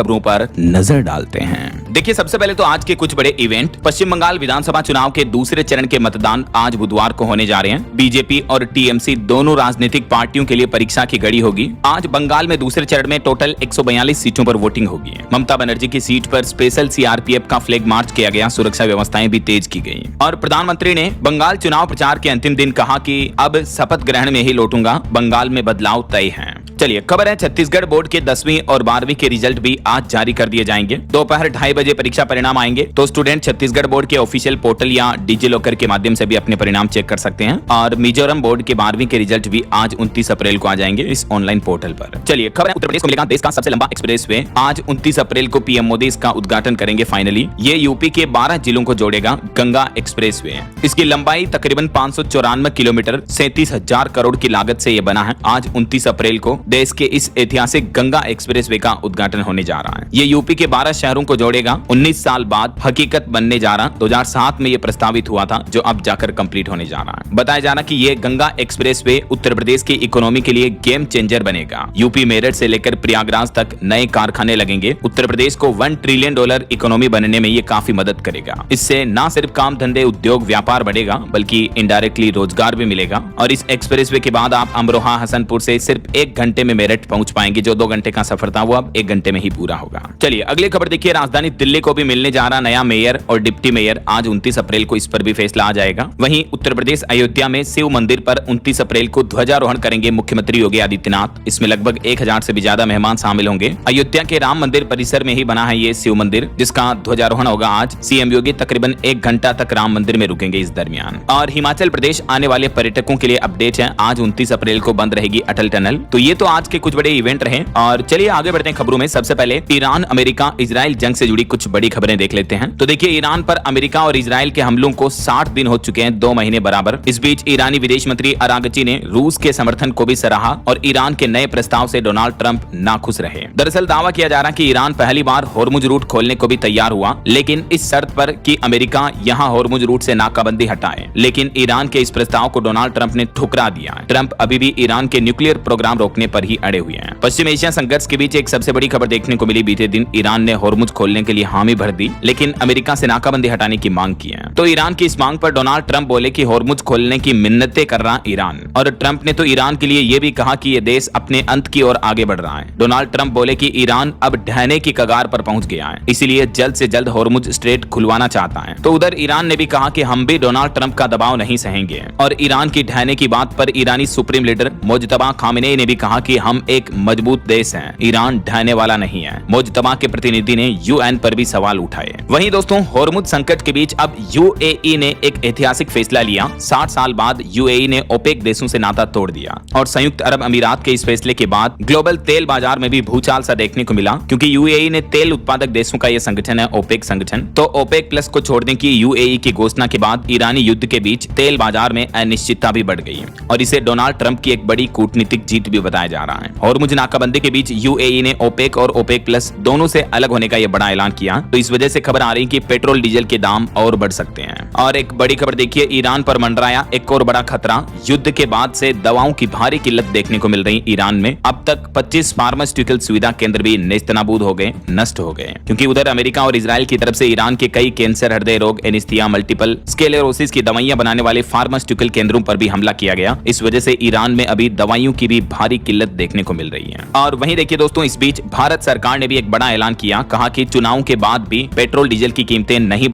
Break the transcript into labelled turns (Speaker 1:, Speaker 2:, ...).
Speaker 1: खबरों पर नजर डालते हैं। देखिए, सबसे पहले तो आज के कुछ बड़े इवेंट। पश्चिम बंगाल विधानसभा चुनाव के दूसरे चरण के मतदान आज बुधवार को होने जा रहे हैं। बीजेपी और टीएमसी दोनों राजनीतिक पार्टियों के लिए परीक्षा की घड़ी होगी। आज बंगाल में दूसरे चरण में टोटल 142 सीटों पर वोटिंग होगी। ममता बनर्जी की सीट पर स्पेशल सीआरपीएफ का फ्लैग मार्च किया गया, सुरक्षा व्यवस्थाएं भी तेज की गई। और प्रधानमंत्री ने बंगाल चुनाव प्रचार के अंतिम दिन कहा कि अब शपथ ग्रहण में ही लौटूंगा, बंगाल में बदलाव तय है। चलिए, खबर है छत्तीसगढ़ बोर्ड के 10वीं और 12वीं के रिजल्ट भी आज जारी कर दिए जाएंगे। दोपहर 2:30 बजे परीक्षा परिणाम आएंगे, तो स्टूडेंट छत्तीसगढ़ बोर्ड के ऑफिशियल पोर्टल या डिजी लॉकर के माध्यम से भी अपने परिणाम चेक कर सकते हैं। और मिजोरम बोर्ड के 12वीं के रिजल्ट भी आज 29 अप्रैल को आ जाएंगे इस ऑनलाइन पोर्टल पर। चलिए, खबर है उत्तर प्रदेश को मिलेगा देश का सबसे लंबा एक्सप्रेस वे। आज 29 अप्रैल को पीएम मोदी इसका उद्घाटन करेंगे फाइनली। ये यूपी के 12 जिलों को जोड़ेगा गंगा एक्सप्रेस वे। इसकी लंबाई तकरीबन 594 किलोमीटर 37,000 करोड़ की लागत से यह बना है। आज 29 अप्रैल को देश के इस ऐतिहासिक गंगा एक्सप्रेसवे का उद्घाटन होने जा रहा है। ये यूपी के 12 शहरों को जोड़ेगा। 19 साल बाद हकीकत बनने जा रहा। 2007 में ये प्रस्तावित हुआ था, जो अब जाकर कंप्लीट होने जा रहा है। बताया जा रहा कि ये गंगा एक्सप्रेसवे उत्तर प्रदेश की इकोनॉमी के लिए गेम चेंजर बनेगा। यूपी मेरठ से लेकर प्रयागराज तक नए कारखाने लगेंगे। उत्तर प्रदेश को $1 ट्रिलियन इकोनॉमी बनने में ये काफी मदद करेगा। इससे न सिर्फ काम धंधे, उद्योग, व्यापार बढ़ेगा, बल्कि इनडायरेक्टली रोजगार भी मिलेगा। और इस एक्सप्रेसवे के बाद आप अमरोहा, हसनपुर से सिर्फ 1 घंटे में मेरठ पहुंच पाएंगे। जो 2 घंटे का सफर था वो अब 1 घंटे में ही पूरा होगा। चलिए, अगली खबर देखिए। राजधानी दिल्ली को भी मिलने जा रहा नया मेयर और डिप्टी मेयर। आज 29 अप्रैल को इस पर भी फैसला आ जाएगा। वहीं उत्तर प्रदेश अयोध्या में शिव मंदिर पर 29 अप्रैल को ध्वजारोहण करेंगे मुख्यमंत्री योगी आदित्यनाथ। इसमें लगभग 1000 से भी ज्यादा मेहमान शामिल होंगे। अयोध्या के राम मंदिर परिसर में ही बना है ये शिव मंदिर, जिसका ध्वजारोहण होगा आज। सीएम योगी तकरीबन 1 घंटा तक राम मंदिर में रुकेंगे इस दरमियान। और हिमाचल प्रदेश आने वाले पर्यटकों के लिए अपडेट है। आज 29 अप्रैल को बंद रहेगी अटल टनल। तो ये तो आज के कुछ बड़े इवेंट रहे। और चलिए आगे बढ़ते हैं खबरों में। सबसे पहले ईरान अमेरिका इजराइल जंग से जुड़ी कुछ बड़ी खबरें देख लेते हैं। तो देखिए, ईरान पर अमेरिका और इजराइल के हमलों को 60 दिन हो चुके हैं, 2 महीने बराबर। इस बीच ईरानी विदेश मंत्री अरागची ने रूस के समर्थन को भी सराहा और ईरान के नए प्रस्ताव से डोनाल्ड ट्रंप नाखुश रहे। दरअसल दावा किया जा रहा है कि ईरान पहली बार होर्मुज रूट खोलने को भी तैयार हुआ, लेकिन इस शर्त पर कि अमेरिका यहां होर्मुज रूट से नाकाबंदी हटाए। लेकिन ईरान के इस प्रस्ताव को डोनाल्ड ट्रंप ने ठुकरा दिया। ट्रंप अभी भी ईरान के न्यूक्लियर प्रोग्राम रोकने पर ही अड़े हुए हैं। पश्चिम एशिया संघर्ष के बीच एक सबसे बड़ी खबर देखने को मिली। बीते दिन ईरान ने होर्मुज खोलने के लिए हामी भर दी, लेकिन अमेरिका से नाकाबंदी हटाने की मांग की है। तो ईरान की इस मांग पर डोनाल्ड ट्रंप बोले कि होर्मुज खोलने की मिन्नतें कर रहा ईरान। और ट्रंप ने तो ईरान के लिए यह भी कहा कि यह देश अपने अंत की ओर आगे बढ़ रहा है। डोनाल्ड ट्रंप बोले कि ईरान अब ढहने की कगार पर पहुंच गया है, इसीलिए जल्द से जल्द होर्मुज स्ट्रेट खुलवाना चाहता है। तो उधर ईरान ने भी कहा कि हम भी डोनाल्ड ट्रंप का दबाव नहीं सहेंगे। और ईरान की ढहने की बात पर ईरानी सुप्रीम लीडर मोजतबा खामेनेई ने भी कहा कि हम एक मजबूत देश हैं, ईरान ढहने वाला नहीं है। मोजतबा के प्रतिनिधि ने यूएन पर भी सवाल उठाए। वहीं दोस्तों, होर्मुज संकट के बीच अब यूएई ने एक ऐतिहासिक फैसला लिया। 60 साल बाद यूएई ने ओपेक देशों से नाता तोड़ दिया। और संयुक्त अरब अमीरात के इस फैसले के बाद ग्लोबल तेल बाजार में भी भूचाल सा देखने को मिला, क्योंकि यूएई ने तेल उत्पादक देशों का यह संगठन है ओपेक संगठन। तो ओपेक प्लस को छोड़ने की यूएई की घोषणा के बाद ईरानी युद्ध के बीच तेल बाजार में अनिश्चितता भी बढ़ गई और इसे डोनाल्ड ट्रंप की एक बड़ी कूटनीतिक जीत भी बताया जा रहा है। होर्मुज नाकाबंदी के बीच यूएई ने ओपेक और ओपेक प्लस दोनों से अलग होने का यह बड़ा ऐलान किया। तो इस वजह से खबर आ रही कि पेट्रोल डीजल के दाम और बढ़ सकते हैं। और एक बड़ी खबर देखिए, ईरान पर मंडराया एक और बड़ा खतरा। युद्ध के बाद से दवाओं की भारी किल्लत देखने को मिल रही ईरान में। अब तक 25 फार्मास्यूटिकल सुविधा केंद्र भी नेस्तनाबूद हो गए, नष्ट हो गए, क्योंकि उधर अमेरिका और इजराइल की तरफ से ईरान के कई कैंसर, हृदय रोग, एनीस्थीसिया, मल्टीपल स्क्लेरोसिस की दवाइयां बनाने वाले फार्मास्यूटिकल केंद्रों पर भी हमला किया गया। इस वजह से ईरान में अभी दवाइयों की भी भारी किल्लत देखने को मिल रही है। और वहीं देखिए दोस्तों, इस बीच भारत सरकार ने भी एक बड़ा ऐलान किया। कहा कि चुनाव के बाद भी पेट्रोल डीजल की कीमतें नहीं